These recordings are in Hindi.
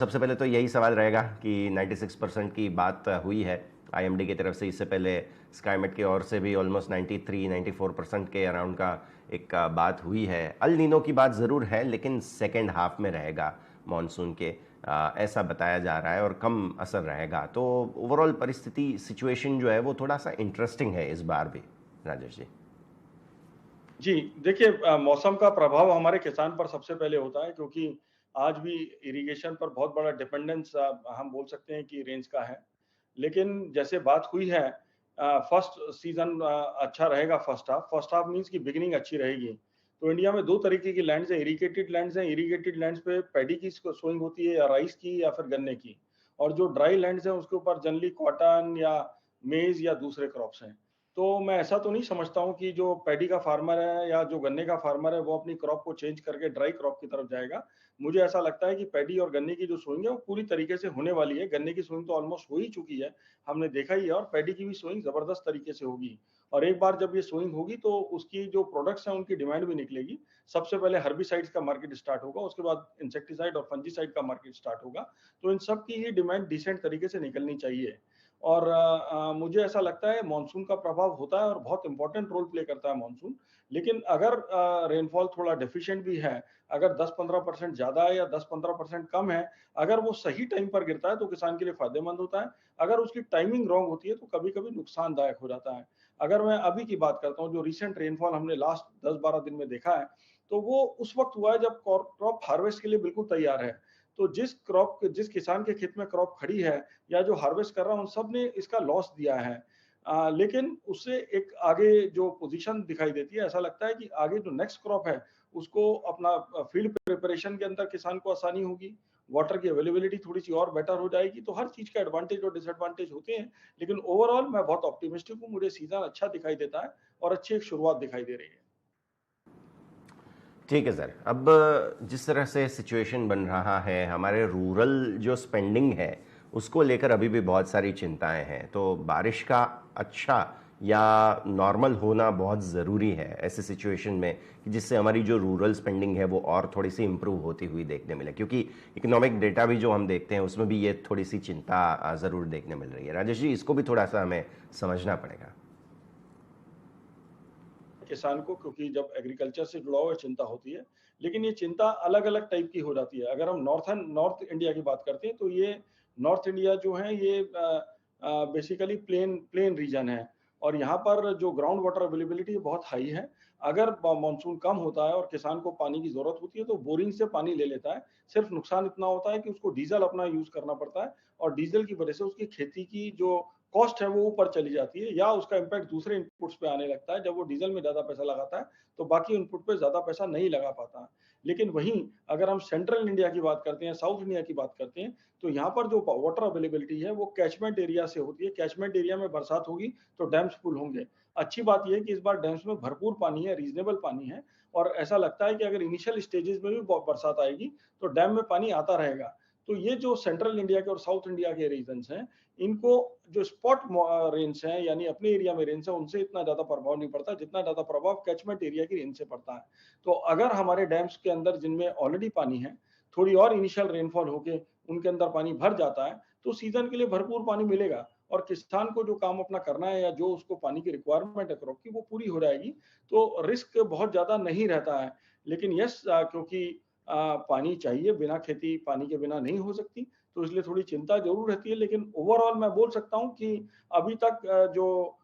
सबसे पहले तो यही सवाल रहेगा कि 96% की बात हुई है आईएमडी की तरफ से। इससे पहले स्काईमेट की ओर से भी ऑलमोस्ट 93-94% के अराउंड का एक बात हुई है। अल नीनो की बात ज़रूर है, लेकिन सेकेंड हाफ में रहेगा मॉनसून के, ऐसा बताया जा रहा है, और कम असर रहेगा। तो ओवरऑल परिस्थिति सिचुएशन जो है वो थोड़ा सा इंटरेस्टिंग है इस बार भी। राजेश जी। जी, देखिए मौसम का प्रभाव हमारे किसान पर सबसे पहले होता है, क्योंकि आज भी इरिगेशन पर बहुत बड़ा डिपेंडेंस हम बोल सकते हैं कि रेंज का है। लेकिन जैसे बात हुई है, फर्स्ट सीज़न अच्छा रहेगा। फर्स्ट हाफ मीन्स कि बिगिनिंग अच्छी रहेगी। तो इंडिया में 2 तरीके की लैंड्स हैं, इरिगेटेड लैंड्स हैं। इरिगेटेड लैंड्स पे पैडी की सोइंग होती है, या राइस की, या फिर गन्ने की। और जो ड्राई लैंड्स हैं उसके ऊपर जनरली कॉटन या मेज़ या दूसरे क्रॉप्स हैं। तो मैं ऐसा तो नहीं समझता हूँ कि जो पैडी का फार्मर है या जो गन्ने का फार्मर है वो अपनी क्रॉप को चेंज करके ड्राई क्रॉप की तरफ जाएगा। मुझे ऐसा लगता है कि पैडी और गन्ने की जो सोइंग है वो पूरी तरीके से होने वाली है। गन्ने की सोइंग तो ऑलमोस्ट हो ही चुकी है, हमने देखा ही है, और पैडी की भी सोइंग जबरदस्त तरीके से होगी। और एक बार जब ये सोइंग होगी तो उसकी जो प्रोडक्ट्स हैं उनकी डिमांड भी निकलेगी। सबसे पहले हर्बिसाइड्स का मार्केट स्टार्ट होगा, उसके बाद इंसेक्टिसाइड और फंजीसाइड का मार्केट स्टार्ट होगा। तो इन सब की ही डिमांड डिसेंट तरीके से निकलनी चाहिए। और मुझे ऐसा लगता है मानसून का प्रभाव होता है और बहुत इंपॉर्टेंट रोल प्ले करता है मानसून। लेकिन अगर रेनफॉल थोड़ा डेफिशिएंट भी है, अगर 10-15% ज़्यादा है या 10-15% कम है, अगर वो सही टाइम पर गिरता है तो किसान के लिए फ़ायदेमंद होता है। अगर उसकी टाइमिंग रॉन्ग होती है तो कभी-कभी नुकसानदायक हो जाता है। अगर मैं अभी की बात करता हूँ, जो रिसेंट रेनफॉल हमने लास्ट 10-12 दिन में देखा है, तो वो उस वक़्त हुआ है जब क्रॉप हार्वेस्ट के लिए बिल्कुल तैयार है। तो जिस किसान के खेत में क्रॉप खड़ी है या जो हार्वेस्ट कर रहा है, उन सब ने इसका लॉस दिया है। लेकिन उससे एक आगे जो पोजीशन दिखाई देती है, ऐसा लगता है कि आगे जो नेक्स्ट क्रॉप है, उसको अपना फील्ड प्रिपरेशन के अंदर किसान को आसानी होगी, वाटर की अवेलेबिलिटी थोड़ी-सी और बेटर हो जाएगी। तो हर चीज़ का एडवांटेज और डिसएडवांटेज होते हैं, लेकिन ओवरऑल मैं बहुत ऑप्टिमिस्टिक हूँ, मुझे सीज़न अच्छा दिखाई देता है और अच्छी एक शुरुआत दिखाई दे रही है। ठीक है सर। अब जिस तरह से सिचुएशन बन रहा है, हमारे रूरल जो स्पेंडिंग है उसको लेकर अभी भी बहुत सारी चिंताएं हैं। तो बारिश का अच्छा या नॉर्मल होना बहुत ज़रूरी है ऐसे सिचुएशन में, कि जिससे हमारी जो रूरल स्पेंडिंग है वो और थोड़ी सी इम्प्रूव होती हुई देखने मिले। क्योंकि इकोनॉमिक डेटा भी जो हम देखते हैं उसमें भी ये थोड़ी सी चिंता ज़रूर देखने मिल रही है। राजेश जी, इसको भी थोड़ा सा हमें समझना पड़ेगा। किसान को, क्योंकि जब एग्रीकल्चर से जुड़ा हुआ चिंता होती है, लेकिन ये चिंता अलग-अलग टाइप की हो जाती है। अगर हम नॉर्थ इंडिया की बात करते हैं, तो ये नॉर्थ इंडिया जो है ये बेसिकली प्लेन रीजन है, और यहाँ पर जो ग्राउंड वाटर अवेलेबिलिटी बहुत हाई है। अगर मानसून कम होता है और किसान को पानी की ज़रूरत होती है, तो बोरिंग से पानी ले लेता है। सिर्फ नुकसान इतना होता है कि उसको डीज़ल अपना यूज़ करना पड़ता है, और डीज़ल की वजह से उसकी खेती की जो कॉस्ट है वो ऊपर चली जाती है, या उसका इम्पैक्ट दूसरे इनपुट्स पे आने लगता है। जब वो डीजल में ज़्यादा पैसा लगाता है, तो बाकी इनपुट पे ज़्यादा पैसा नहीं लगा पाता है। लेकिन वहीं अगर हम सेंट्रल इंडिया की बात करते हैं, साउथ इंडिया की बात करते हैं, तो यहाँ पर जो वाटर अवेलेबिलिटी है वो कैचमेंट एरिया से होती है। कैचमेंट एरिया में बरसात होगी तो डैम्स फुल होंगे। अच्छी बात ये है कि इस बार डैम्स में भरपूर पानी है, रीजनेबल पानी है, और ऐसा लगता है कि अगर इनिशियल स्टेजेस में भी बरसात आएगी तो डैम में पानी आता रहेगा। तो ये जो सेंट्रल इंडिया के और साउथ इंडिया के रीजन्स हैं, इनको जो स्पॉट रेंज है, यानी अपने एरिया में रेंज है, उनसे इतना ज़्यादा प्रभाव नहीं पड़ता जितना ज़्यादा प्रभाव कैचमेंट एरिया की रेंज से पड़ता है। तो अगर हमारे डैम्स के अंदर जिनमें ऑलरेडी पानी है, थोड़ी और इनिशियल रेनफॉल होके उनके अंदर पानी भर जाता है, तो सीज़न के लिए भरपूर पानी मिलेगा, और किसान को जो काम अपना करना है या जो उसको पानी की रिक्वायरमेंट है क्रॉप की, वो पूरी हो जाएगी। तो रिस्क बहुत ज़्यादा नहीं रहता है। लेकिन यस, क्योंकि पानी चाहिए, बिना खेती पानी के बिना नहीं हो सकती, तो इसलिए थोड़ी चिंता ज़रूर रहती है। लेकिन ओवरऑल मैं बोल सकता हूँ कि अभी तक जो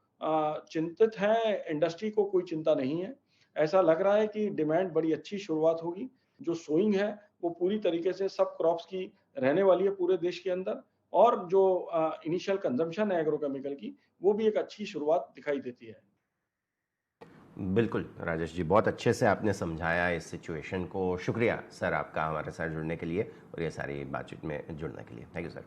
चिंतित हैं इंडस्ट्री को कोई चिंता नहीं है। ऐसा लग रहा है कि डिमांड बड़ी अच्छी शुरुआत होगी। जो सोइंग है वो पूरी तरीके से सब क्रॉप्स की रहने वाली है पूरे देश के अंदर, और जो इनिशियल कंजम्पशन है एग्रोकेमिकल की, वो भी एक अच्छी शुरुआत दिखाई देती है। बिल्कुल राजेश जी, बहुत अच्छे से आपने समझाया इस सिचुएशन को। शुक्रिया सर आपका हमारे साथ जुड़ने के लिए और ये सारी बातचीत में जुड़ने के लिए। Thank you sir.